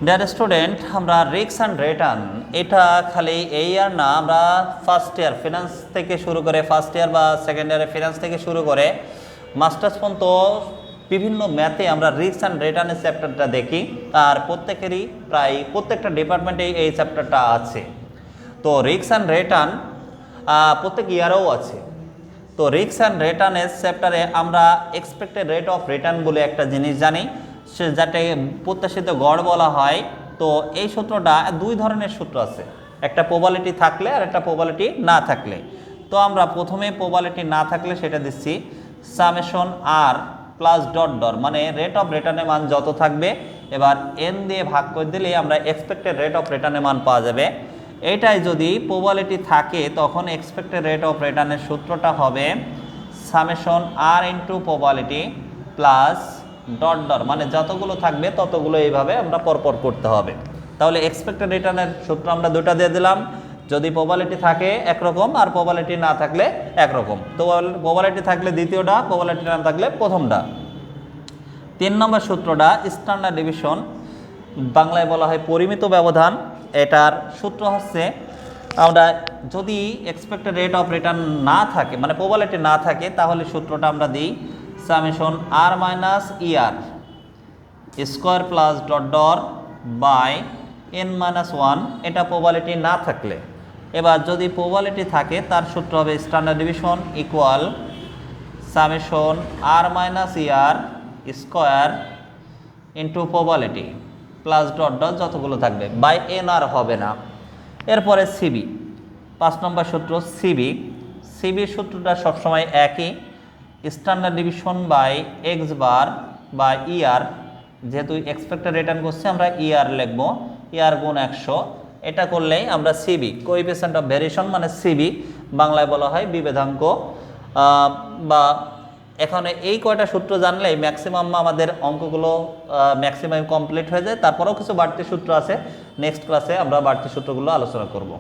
Dear student, আমরা risk and return এটা খালি এই ইয়ার না, আমরা ফার্স্ট ইয়ার ফিনান্স থেকে শুরু করে ফার্স্ট ইয়ার বা সেকেন্ড ইয়ারে ফিনান্স থেকে শুরু করে মাস্টার্স পর্যন্ত বিভিন্ন ম্যাথে আমরা রিস্ক অ্যান্ড রিটার্নের চ্যাপ্টারটা দেখি। আর প্রত্যেকেরই প্রায় প্রত্যেকটা ডিপার্টমেন্টেই এই চ্যাপ্টারটা আছে। তো রিস্ক অ্যান্ড রিটার্ন প্রত্যেক ইয়ারেও আছে। তো রিস্ক অ্যান্ড রিটার্নের চ্যাপ্টারে আমরা এক্সপেক্টেড রেট অফ রিটার্ন বলে একটা জিনিস জানি, সে যাতে প্রত্যাশিত গড় বলা হয়। তো এই সূত্রটা দুই ধরনের সূত্র আছে, একটা প্রবাবিলিটি থাকলে আর একটা প্রবাবিলিটি না থাকলে। তো আমরা প্রথমে প্রবাবিলিটি না থাকলে সেটা দিচ্ছি সামেশন আর প্লাস ডট ডট, মানে রেট অফ রিটার্নের মান যত থাকবে এবার এন দিয়ে ভাগ করে দিলে আমরা এক্সপেক্টেড রেট অফ রিটার্নের মান পাওয়া যাবে। এইটাই যদি প্রবাবিলিটি থাকে তখন এক্সপেক্টেড রেট অফ রিটার্নের সূত্রটা হবে summation R into probability plus dot dot, মানে যতগুলো থাকবে ততগুলো এইভাবে আমরা পরপর করতে হবে। তাহলে এক্সপেক্টেড রিটার্নের সূত্র আমরা দুটা দিয়ে দিলাম, যদি প্রবাবিলিটি থাকে একরকম আর প্রবাবিলিটি না থাকলে একরকম। তো প্রবাবিলিটি থাকলে দ্বিতীয়টা, প্রবাবিলিটি না থাকলে প্রথমটা। 3 নম্বর সূত্রটা স্ট্যান্ডার্ড ডিভিশন, বাংলায় বলা হয় পরিমিত ব্যবধান। এটার সূত্র হচ্ছে আমরা যদি এক্সপেক্টেড রেট অফ রিটার্ন না থাকে, মানে প্রবাবিলিটি না থাকে, তাহলে সূত্রটা আমরা দিই summation R minus ER square plus dot dot by N minus 1, এটা প্রবাবিলিটি না থাকলে। এবার যদি প্রবাবিলিটি থাকে তার সূত্র হবে স্ট্যান্ডার্ড ডিভিশন ইকুয়াল সামেশন আর minus ER square into probability plus dot dot যতগুলো থাকবে বাই এন, আর হবে না। এরপরে সিবি 5 নম্বর সূত্র সিবির সূত্রটা সবসময় একই, standard division by X bar by ER. যেহেতু এক্সপেক্টেড রিটার্ন করছি আমরা ইআর লিখব, ইআর গুণ 100। এটা করলেই আমরা সিবি কোএফিসিয়েন্ট অফ ভেরিয়েশন মানে সিবি, বাংলায় বলা হয় বিভেদাঙ্ক। বা এখানে এই কয়টা সূত্র জানলেই ম্যাক্সিমাম আমাদের অঙ্কগুলো ম্যাক্সিমাম কমপ্লিট হয়ে যায়। তারপরেও কিছু বাড়তি সূত্র আছে, নেক্সট ক্লাসে আমরা বাড়তি সূত্রগুলো আলোচনা করব।